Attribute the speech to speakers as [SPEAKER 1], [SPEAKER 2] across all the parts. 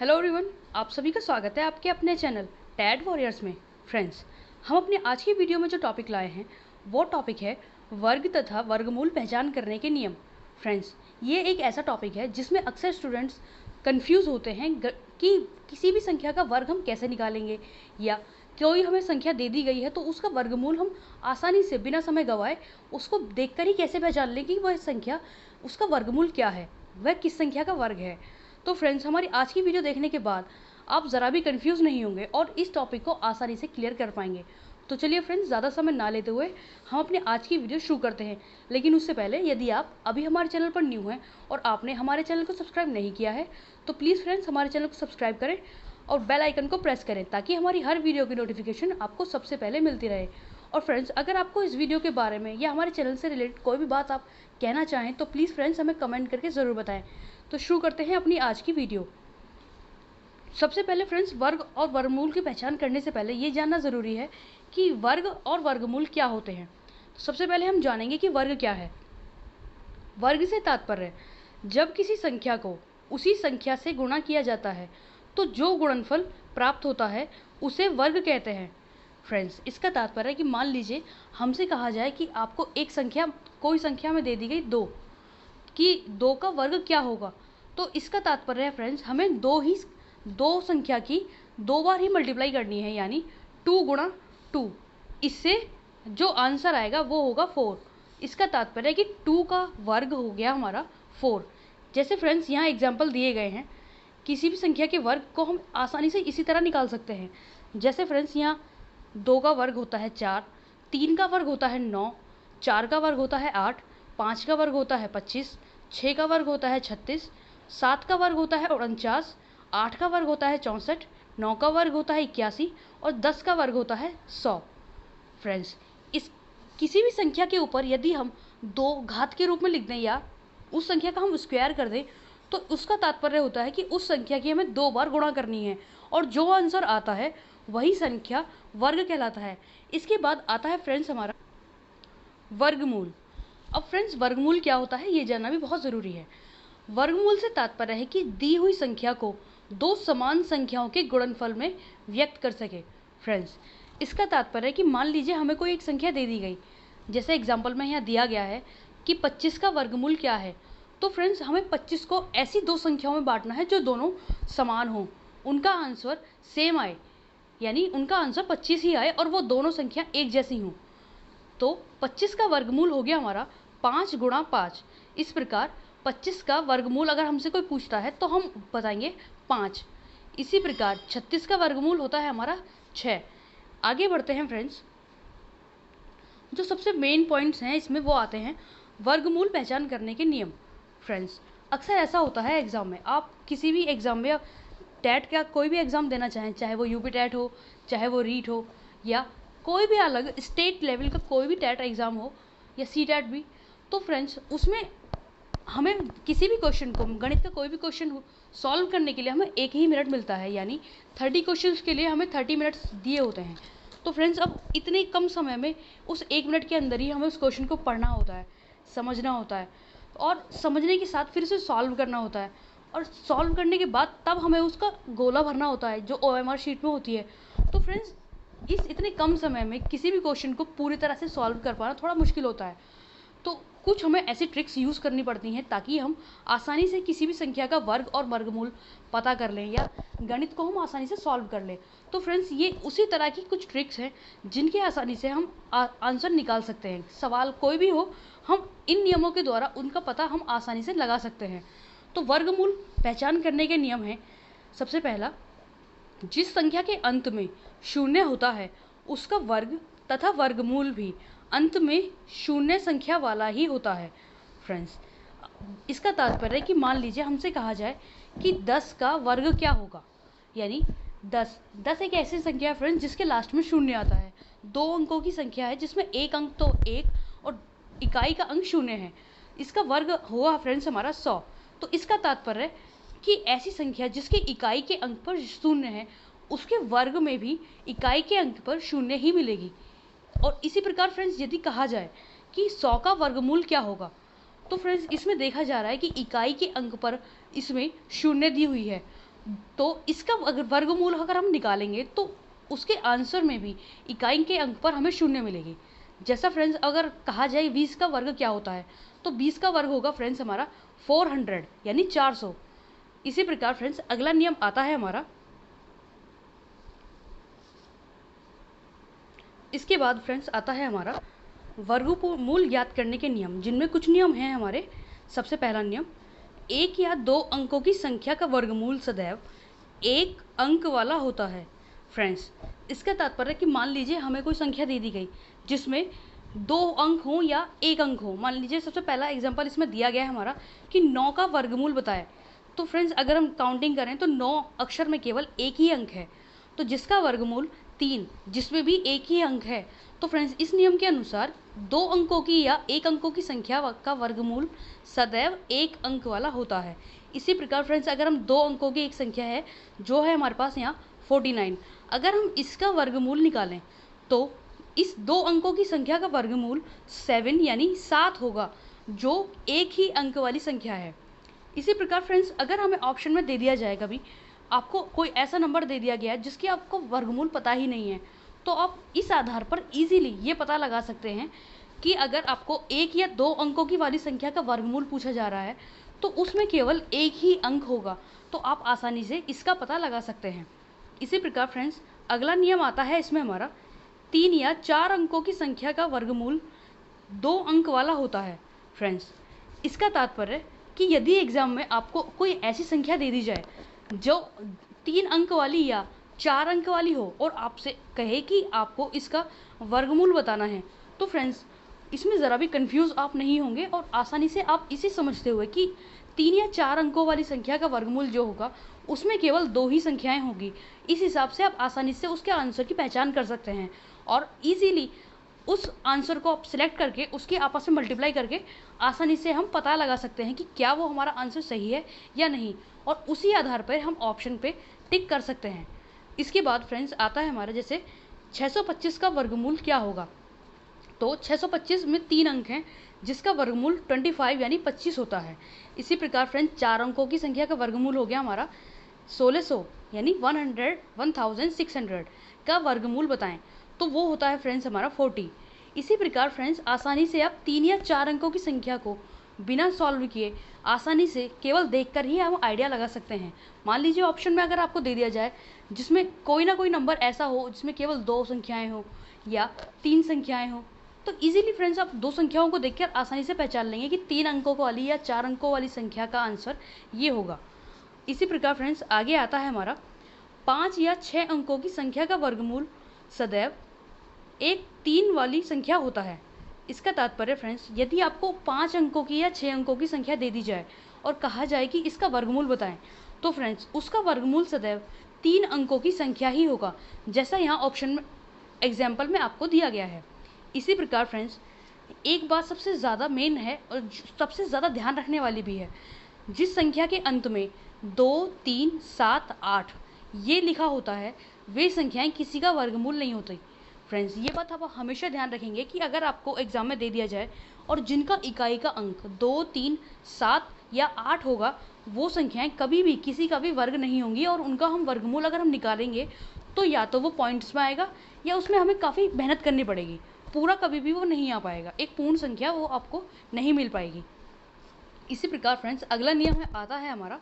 [SPEAKER 1] Hello everyone, आप सभी का स्वागत है आपके अपने चैनल टैड वॉरियर्स में। फ्रेंड्स, हम अपने आज की वीडियो में जो टॉपिक लाए हैं वो टॉपिक है वर्ग तथा वर्गमूल पहचान करने के नियम। फ्रेंड्स, ये एक ऐसा टॉपिक है जिसमें अक्सर स्टूडेंट्स कंफ्यूज होते हैं कि किसी भी संख्या का वर्ग हम कैसे निकालेंगे, या कोई हमें संख्या दे दी गई है तो उसका वर्गमूल हम आसानी से बिना समय गंवाए उसको देखकर ही कैसे पहचान लें कि वह संख्या, उसका वर्गमूल क्या है, वह किस संख्या का वर्ग है। तो फ्रेंड्स, हमारी आज की वीडियो देखने के बाद आप ज़रा भी कंफ्यूज नहीं होंगे और इस टॉपिक को आसानी से क्लियर कर पाएंगे। तो चलिए फ्रेंड्स, ज़्यादा समय ना लेते हुए हम अपने आज की वीडियो शुरू करते हैं। लेकिन उससे पहले यदि आप अभी हमारे चैनल पर न्यू हैं और आपने हमारे चैनल को सब्सक्राइब नहीं किया है तो प्लीज़ फ्रेंड्स हमारे चैनल को सब्सक्राइब करें और बेल आइकन को प्रेस करें ताकि हमारी हर वीडियो की नोटिफिकेशन आपको सबसे पहले मिलती रहे। और फ्रेंड्स, अगर आपको इस वीडियो के बारे में या हमारे चैनल से रिलेटेड कोई भी बात आप कहना चाहें तो प्लीज़ फ्रेंड्स हमें कमेंट करके ज़रूर बताएं। तो शुरू करते हैं अपनी आज की वीडियो। सबसे पहले फ्रेंड्स, वर्ग और वर्गमूल की पहचान करने से पहले ये जानना ज़रूरी है कि वर्ग और वर्गमूल क्या होते हैं। तो सबसे पहले हम जानेंगे कि वर्ग क्या है। वर्ग से तात्पर्य जब किसी संख्या को उसी संख्या से गुणा किया जाता है तो जो गुणनफल प्राप्त होता है उसे वर्ग कहते हैं। फ्रेंड्स, इसका तात्पर्य है कि मान लीजिए हमसे कहा जाए कि आपको एक संख्या, कोई संख्या में दे दी गई 2, कि 2 का वर्ग क्या होगा। तो इसका तात्पर्य है फ्रेंड्स, हमें दो संख्या की 2 बार ही मल्टीप्लाई करनी है, यानी 2 गुणा 2। इससे जो आंसर आएगा वो होगा 4। इसका तात्पर्य है कि 2 का वर्ग हो गया हमारा 4। जैसे फ्रेंड्स यहाँ एग्जाम्पल दिए गए हैं, किसी भी संख्या के वर्ग को हम आसानी से इसी तरह निकाल सकते हैं। जैसे फ्रेंड्स यहाँ 2 का वर्ग होता है 4, 3 का वर्ग होता है 9, 4 का वर्ग होता है 8, 5 का वर्ग होता है 25, 6 का वर्ग होता है 36, 7 का वर्ग होता है 49, 8 का वर्ग होता है 64, 9 का वर्ग होता है 81 और 10 का वर्ग होता है 100। फ्रेंड्स, इस किसी भी संख्या के ऊपर यदि हम 2 घात के रूप में लिख दें या उस संख्या का हम स्क्वायर कर दें तो उसका तात्पर्य होता है कि उस संख्या की हमें 2 बार गुणा करनी है और जो आंसर आता है वही संख्या वर्ग कहलाता है। इसके बाद आता है फ्रेंड्स हमारा वर्गमूल। अब फ्रेंड्स, वर्गमूल क्या होता है ये जानना भी बहुत ज़रूरी है। वर्गमूल से तात्पर्य है कि दी हुई संख्या को 2 समान संख्याओं के गुणनफल में व्यक्त कर सके। फ्रेंड्स, इसका तात्पर्य है कि मान लीजिए हमें कोई एक संख्या दे दी गई, जैसे एग्जाम्पल में यहाँ दिया गया है कि 25 का वर्गमूल क्या है। तो फ्रेंड्स, हमें 25 को ऐसी 2 संख्याओं में बांटना है जो दोनों समान हों, उनका आंसर सेम आए, यानी उनका आंसर 25 ही आए और वो दोनों संख्या एक जैसी हों। तो 25 का वर्गमूल हो गया हमारा 5 गुणा 5। इस प्रकार 25 का वर्गमूल अगर हमसे कोई पूछता है तो हम बताएंगे 5। इसी प्रकार 36 का वर्गमूल होता है हमारा 6। आगे बढ़ते हैं फ्रेंड्स, जो सबसे मेन पॉइंट्स हैं इसमें वो आते हैं वर्गमूल पहचान करने के नियम। फ्रेंड्स, अक्सर ऐसा होता है एग्ज़ाम में, आप किसी भी एग्ज़ाम में, टैट का कोई भी एग्ज़ाम देना चाहें, चाहे वो यूपी टैट हो, चाहे वो रीट हो, या कोई भी अलग स्टेट लेवल का कोई भी टैट एग्ज़ाम हो, या सी टैट भी, तो फ्रेंड्स उसमें हमें किसी भी क्वेश्चन को, गणित का कोई भी क्वेश्चन सॉल्व करने के लिए हमें 1 ही मिनट मिलता है, यानी 30 क्वेश्चंस के लिए हमें 30 मिनट्स दिए होते हैं। तो फ्रेंड्स, अब इतने कम समय में उस 1 मिनट के अंदर ही हमें उस क्वेश्चन को पढ़ना होता है, समझना होता है और समझने के साथ फिर उसे सॉल्व करना होता है, और सॉल्व करने के बाद तब हमें उसका गोला भरना होता है जो OMR शीट में होती है। तो फ्रेंड्स, इस इतने कम समय में किसी भी क्वेश्चन को पूरी तरह से सॉल्व कर पाना थोड़ा मुश्किल होता है। तो कुछ हमें ऐसी ट्रिक्स यूज़ करनी पड़ती हैं ताकि हम आसानी से किसी भी संख्या का वर्ग और वर्गमूल पता कर लें या गणित को हम आसानी से सॉल्व कर लें। तो फ्रेंड्स, ये उसी तरह की कुछ ट्रिक्स हैं जिनकी आसानी से हम आंसर निकाल सकते हैं। सवाल कोई भी हो, हम इन नियमों के द्वारा उनका पता हम आसानी से लगा सकते हैं। तो वर्गमूल पहचान करने के नियम हैं, सबसे पहला, जिस संख्या के अंत में 0 होता है उसका वर्ग तथा वर्गमूल भी अंत में 0 संख्या वाला ही होता है। फ्रेंड्स, इसका तात्पर्य है कि मान लीजिए हमसे कहा जाए कि 10 का वर्ग क्या होगा, यानी 10 एक ऐसी संख्या है फ्रेंड्स जिसके लास्ट में 0 आता है। 2 अंकों की संख्या है जिसमें एक अंक तो 1 और इकाई का अंक 0 है। इसका वर्ग हुआ फ्रेंड्स हमारा 100। तो इसका तात्पर्य है कि ऐसी संख्या जिसके इकाई के अंक पर 0 है उसके वर्ग में भी इकाई के अंक पर 0 ही मिलेगी। और इसी प्रकार फ्रेंड्स, यदि कहा जाए कि 100 का वर्गमूल क्या होगा, तो फ्रेंड्स इसमें देखा जा रहा है कि इकाई के अंक पर इसमें 0 दी हुई है, तो इसका अगर वर्गमूल अगर हम निकालेंगे तो उसके आंसर में भी इकाई के अंक पर हमें 0 मिलेगी। जैसा फ्रेंड्स अगर कहा जाए 20 का वर्ग क्या होता है, तो 20 का वर्ग होगा फ्रेंड्स हमारा 400 यानी 400। इसी प्रकार फ्रेंड्स अगला नियम आता है हमारा, इसके बाद फ्रेंड्स आता है हमारा वर्गमूल ज्ञात करने के नियम, जिनमें कुछ नियम हैं हमारे। सबसे पहला नियम, एक या दो अंकों की संख्या का वर्गमूल सदैव एक अंक वाला होता है। फ्रेंड्स इसका तात्पर्य कि मान लीजिए हमें कोई संख्या दे दी गई जिसमें 2 अंक हों या 1 अंक हो। मान लीजिए सबसे पहला एग्जांपल इसमें दिया गया है हमारा कि 9 का वर्गमूल बताएं। तो फ्रेंड्स अगर हम काउंटिंग करें तो 9 अक्षर में केवल एक ही अंक है, तो जिसका वर्गमूल 3, जिसमें भी एक ही अंक है। तो फ्रेंड्स इस नियम के अनुसार 2 अंकों की या 1 अंकों की संख्या का वर्गमूल सदैव 1 अंक वाला होता है। इसी प्रकार फ्रेंड्स अगर हम 2 अंकों की एक संख्या है जो है हमारे पास यहाँ 49, अगर हम इसका वर्गमूल निकालें तो इस 2 अंकों की संख्या का वर्गमूल 7 यानी 7 होगा, जो एक ही अंक वाली संख्या है। इसी प्रकार फ्रेंड्स अगर हमें ऑप्शन में दे दिया जाए, कभी आपको कोई ऐसा नंबर दे दिया गया है जिसकी आपको वर्गमूल पता ही नहीं है, तो आप इस आधार पर इजीली ये पता लगा सकते हैं कि अगर आपको 1 या 2 अंकों की वाली संख्या का वर्गमूल पूछा जा रहा है तो उसमें केवल एक ही अंक होगा, तो आप आसानी से इसका पता लगा सकते हैं। इसी प्रकार फ्रेंड्स अगला नियम आता है इसमें हमारा, 3 या 4 अंकों की संख्या का वर्गमूल 2 अंक वाला होता है। फ्रेंड्स इसका तात्पर्य कि यदि एग्जाम में आपको कोई ऐसी संख्या दे दी जाए जो 3 अंक वाली या 4 अंक वाली हो और आपसे कहे कि आपको इसका वर्गमूल बताना है, तो फ्रेंड्स इसमें ज़रा भी कंफ्यूज आप नहीं होंगे और आसानी से आप इसे समझते हुए कि 3 या 4 अंकों वाली संख्या का वर्गमूल जो होगा उसमें केवल 2 ही संख्याएं होगी। इस हिसाब से आप आसानी से उसके आंसर की पहचान कर सकते हैं और इजीली उस आंसर को आप सिलेक्ट करके उसके आपस में मल्टीप्लाई करके आसानी से हम पता लगा सकते हैं कि क्या वो हमारा आंसर सही है या नहीं, और उसी आधार पर हम ऑप्शन पे टिक कर सकते हैं। इसके बाद फ्रेंड्स आता है हमारा जैसे 625 का वर्गमूल क्या होगा। तो 625 में 3 अंक हैं जिसका वर्गमूल 25 यानी 25 होता है। इसी प्रकार फ्रेंड्स 4 अंकों की संख्या का वर्गमूल हो गया हमारा 1600 यानी 1600 का वर्गमूल बताएं, तो वो होता है फ्रेंड्स हमारा 40। इसी प्रकार फ्रेंड्स आसानी से आप 3 या 4 अंकों की संख्या को बिना सॉल्व किए आसानी से केवल देखकर ही हम आइडिया लगा सकते हैं। मान लीजिए ऑप्शन में अगर आपको दे दिया जाए जिसमें कोई ना कोई नंबर ऐसा हो जिसमें केवल 2 संख्याएं हो या 3 संख्याएं हो, तो इजीली फ्रेंड्स आप 2 संख्याओं को देखकर आसानी से पहचान लेंगे कि 3 अंकों वाली या 4 अंकों वाली संख्या का आंसर ये होगा। इसी प्रकार फ्रेंड्स आगे आता है हमारा 5 या 6 अंकों की संख्या का वर्गमूल सदैव एक 3 वाली संख्या होता है। इसका तात्पर्य फ्रेंड्स यदि आपको 5 अंकों की या 6 अंकों की संख्या दे दी जाए और कहा जाए कि इसका वर्गमूल बताएं, तो फ्रेंड्स उसका वर्गमूल सदैव 3 अंकों की संख्या ही होगा, जैसा यहाँ ऑप्शन में एग्जाम्पल में आपको दिया गया है। इसी प्रकार फ्रेंड्स एक बात सबसे ज़्यादा मेन है और सबसे ज़्यादा ध्यान रखने वाली भी है, जिस संख्या के अंत में 2, 3, 7, 8 ये लिखा होता है वे संख्याएं किसी का वर्गमूल नहीं होती। फ्रेंड्स ये बात आप हमेशा ध्यान रखेंगे कि अगर आपको एग्जाम में दे दिया जाए और जिनका इकाई का अंक 2, 3, 7 या 8 होगा, वो संख्याएं कभी भी किसी का भी वर्ग नहीं होंगी और उनका हम वर्गमूल अगर हम निकालेंगे तो या तो वो पॉइंट्स में आएगा या उसमें हमें काफ़ी मेहनत करनी पड़ेगी, पूरा कभी भी वो नहीं आ पाएगा, एक पूर्ण संख्या वो आपको नहीं मिल पाएगी। इसी प्रकार फ्रेंड्स अगला नियम आता है हमारा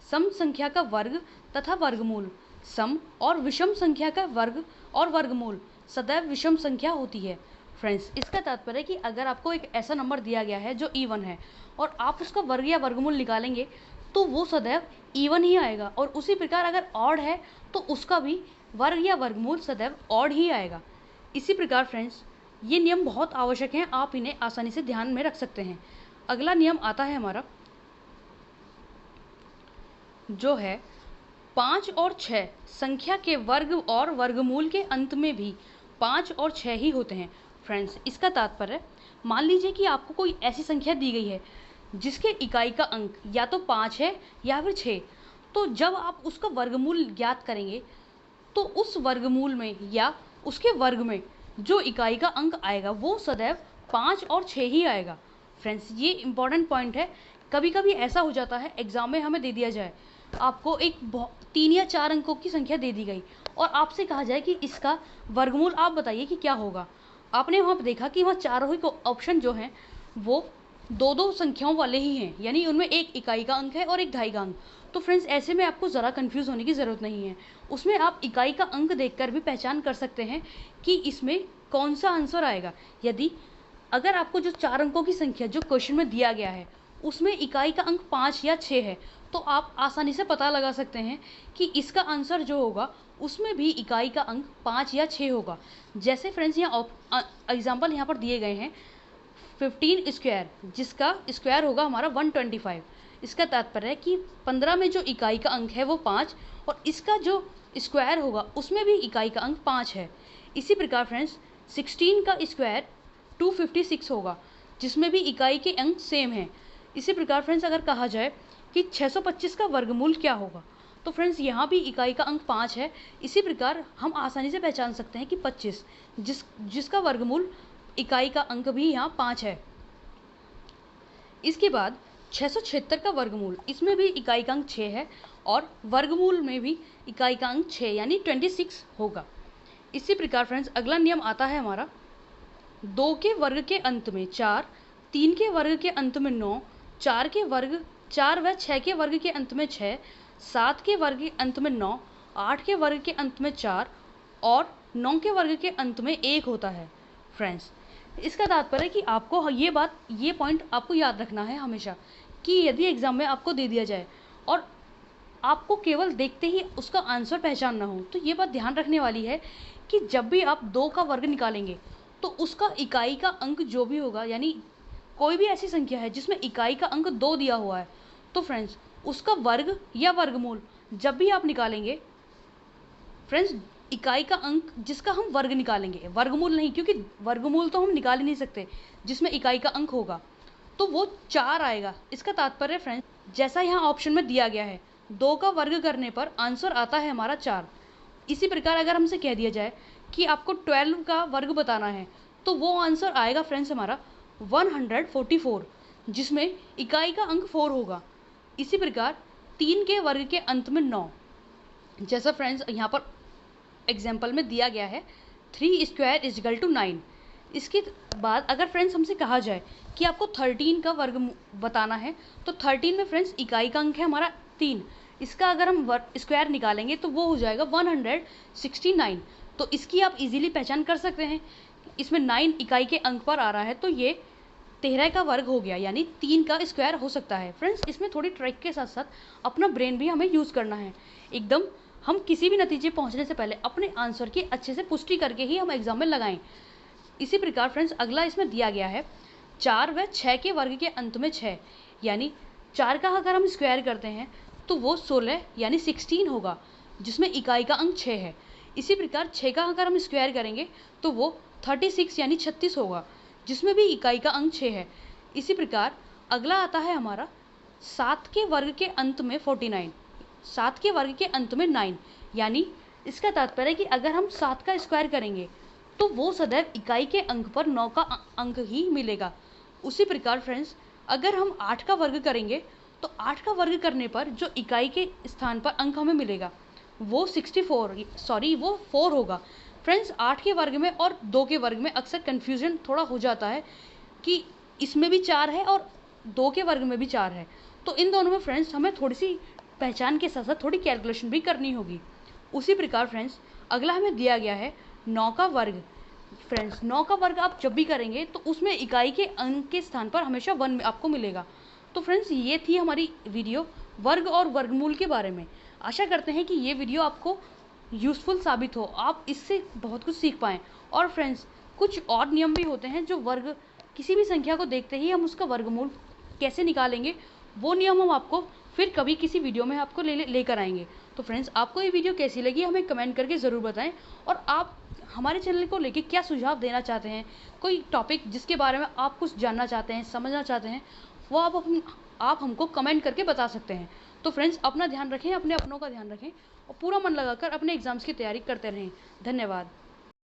[SPEAKER 1] सम संख्या का वर्ग तथा वर्गमूल। सम और विषम संख्या का वर्ग और वर्गमूल सदैव विषम संख्या होती है। फ्रेंड्स इसका तात्पर्य कि अगर आपको एक ऐसा नंबर दिया गया है जो इवन है और आप उसका वर्ग या वर्गमूल निकालेंगे तो वो सदैव इवन ही आएगा, और उसी प्रकार अगर ऑड है तो उसका भी वर्ग या वर्गमूल सदैव ऑड ही आएगा। इसी प्रकार फ्रेंड्स ये नियम बहुत आवश्यक हैं, आप इन्हें आसानी से ध्यान में रख सकते हैं। अगला नियम आता है हमारा जो है 5 और 6 संख्या के वर्ग और वर्गमूल के अंत में भी 5 और 6 ही होते हैं। फ्रेंड्स इसका तात्पर्य मान लीजिए कि आपको कोई ऐसी संख्या दी गई है जिसके इकाई का अंक या तो 5 है या फिर 6, तो जब आप उसका वर्गमूल ज्ञात करेंगे तो उस वर्गमूल में या उसके वर्ग में जो इकाई का अंक आएगा वो सदैव 5 और 6 ही आएगा। फ्रेंड्स ये इंपॉर्टेंट पॉइंट है, कभी कभी ऐसा हो जाता है एग्जाम में हमें दे दिया जाए आपको एक 3 या 4 अंकों की संख्या दे दी गई और आपसे कहा जाए कि इसका वर्गमूल आप बताइए कि क्या होगा। आपने वहाँ पे देखा कि वहाँ चारों ही ऑप्शन जो हैं वो 2-2 संख्याओं वाले ही हैं, यानी उनमें एक इकाई का अंक है और एक दहाई का अंक। तो फ्रेंड्स ऐसे में आपको ज़रा कंफ्यूज होने की ज़रूरत नहीं है। उसमें आप इकाई का अंक देखकर भी पहचान कर सकते हैं कि इसमें कौन सा आंसर आएगा। यदि अगर आपको जो 4 अंकों की संख्या जो क्वेश्चन में दिया गया है उसमें इकाई का अंक 5 या 6 है, तो आप आसानी से पता लगा सकते हैं कि इसका आंसर जो होगा उसमें भी इकाई का अंक 5 या 6 होगा। जैसे फ्रेंड्स यहाँ एग्जाम्पल यहाँ पर दिए गए हैं 15 स्क्वायर, जिसका स्क्वायर होगा हमारा 125। इसका तात्पर्य है कि 15 में जो इकाई का अंक है वो 5 और इसका जो स्क्वायर होगा उसमें भी इकाई का अंक 5 है। इसी प्रकार फ्रेंड्स 16 का स्क्वायर 256 होगा, जिसमें भी इकाई के अंक सेम हैं। इसी प्रकार फ्रेंड्स अगर कहा जाए कि 625 का वर्गमूल क्या होगा, तो फ्रेंड्स यहाँ भी इकाई का अंक 5 है। इसी प्रकार हम आसानी से पहचान सकते हैं कि 25 जिसका वर्गमूल इकाई का अंक भी यहाँ 5 है। इसके बाद 676 का वर्गमूल, इसमें भी इकाई का अंक 6 है और वर्गमूल में भी इकाई का अंक 6 यानी 26 होगा। इसी प्रकार फ्रेंड्स अगला नियम आता है हमारा 2 के वर्ग के अंत में 4, 3 के वर्ग के अंत में 9, 4 व 6 के वर्ग के अंत में 6, 7 के वर्ग के अंत में 9, 8 के वर्ग के अंत में 4 और 9 के वर्ग के अंत में 1 होता है। फ्रेंड्स इसका तात्पर्य है कि आपको ये पॉइंट आपको याद रखना है हमेशा कि यदि एग्जाम में आपको दे दिया जाए और आपको केवल देखते ही उसका आंसर पहचानना हो, तो ये बात ध्यान रखने वाली है कि जब भी आप 2 का वर्ग निकालेंगे तो उसका इकाई का अंक जो भी होगा, यानी कोई भी ऐसी संख्या है जिसमें इकाई का अंक 2 दिया हुआ है, तो फ्रेंड्स उसका वर्ग या वर्गमूल जब भी आप निकालेंगे, फ्रेंड्स इकाई का अंक जिसका हम वर्ग निकालेंगे, वर्गमूल नहीं, क्योंकि वर्गमूल तो हम निकाल ही नहीं सकते जिसमें इकाई का अंक होगा, तो वो 4 आएगा। इसका तात्पर्य फ्रेंड्स जैसा यहाँ ऑप्शन में दिया गया है 2 का वर्ग करने पर आंसर आता है हमारा 4। इसी प्रकार अगर हमसे कह दिया जाए कि आपको 12 का वर्ग बताना है, तो वो आंसर आएगा फ्रेंड्स हमारा 144, जिसमें इकाई का अंक 4 होगा। इसी प्रकार 3 के वर्ग के अंत में 9, जैसा फ्रेंड्स यहाँ पर एग्जाम्पल में दिया गया है 3 स्क्वायर इज इक्वल टू 9। इसके बाद अगर फ्रेंड्स हमसे कहा जाए कि आपको 13 का वर्ग बताना है, तो 13 में फ्रेंड्स इकाई का अंक है हमारा 3, इसका अगर हम स्क्वायर निकालेंगे तो वो हो जाएगा 169। तो इसकी आप इजीली पहचान कर सकते हैं, इसमें 9 इकाई के अंक पर आ रहा है, तो ये 13 का वर्ग हो गया, यानी 3 का स्क्वायर हो सकता है। फ्रेंड्स इसमें थोड़ी ट्रिक के साथ साथ अपना ब्रेन भी हमें यूज़ करना है। एकदम हम किसी भी नतीजे पहुंचने से पहले अपने आंसर की अच्छे से पुष्टि करके ही हम एग्जाम में लगाएं। इसी प्रकार फ्रेंड्स अगला इसमें दिया गया है 4 व 6 के वर्ग के अंत में 6, यानी 4 का अगर हम स्क्वायर करते हैं तो वो 16 यानी 16 होगा, जिसमें इकाई का अंक 6 है। इसी प्रकार 6 का अगर हम स्क्वायर करेंगे तो वो 36 यानी 36 होगा, जिसमें भी इकाई का अंक 6 है। इसी प्रकार अगला आता है हमारा 7 के वर्ग के अंत में 49, 7 के वर्ग के अंत में 9, यानी इसका तात्पर्य है कि अगर हम 7 का स्क्वायर करेंगे तो वो सदैव इकाई के अंक पर 9 का अंक ही मिलेगा। उसी प्रकार फ्रेंड्स अगर हम 8 का वर्ग करेंगे तो 8 का वर्ग करने पर जो इकाई के स्थान पर अंक हमें मिलेगा वो 4 होगा। फ्रेंड्स 8 के वर्ग में और 2 के वर्ग में अक्सर कन्फ्यूजन थोड़ा हो जाता है कि इसमें भी 4 है और 2 के वर्ग में भी 4 है, तो इन दोनों में फ्रेंड्स हमें थोड़ी सी पहचान के साथ साथ थोड़ी कैलकुलेशन भी करनी होगी। उसी प्रकार फ्रेंड्स अगला हमें दिया गया है 9 का वर्ग। फ्रेंड्स 9 का वर्ग आप जब भी करेंगे तो उसमें इकाई के अंक के स्थान पर हमेशा 1 आपको मिलेगा। तो फ्रेंड्स ये थी हमारी वीडियो वर्ग और वर्गमूल के बारे में। आशा करते हैं कि ये वीडियो आपको यूज़फुल साबित हो, आप इससे बहुत कुछ सीख पाएँ। और फ्रेंड्स कुछ और नियम भी होते हैं जो वर्ग किसी भी संख्या को देखते ही हम उसका वर्गमूल कैसे निकालेंगे, वो नियम हम आपको फिर कभी किसी वीडियो में आपको लेकर आएंगे। तो फ्रेंड्स आपको ये वीडियो कैसी लगी हमें कमेंट करके ज़रूर बताएं, और आप हमारे चैनल को लेके क्या सुझाव देना चाहते हैं, कोई टॉपिक जिसके बारे में आप कुछ जानना चाहते हैं, समझना चाहते हैं, वो आप हमको कमेंट करके बता सकते हैं। तो फ्रेंड्स अपना ध्यान रखें, अपने अपनों का ध्यान रखें और पूरा मन लगाकर अपने एग्ज़ाम्स की तैयारी करते रहें। धन्यवाद।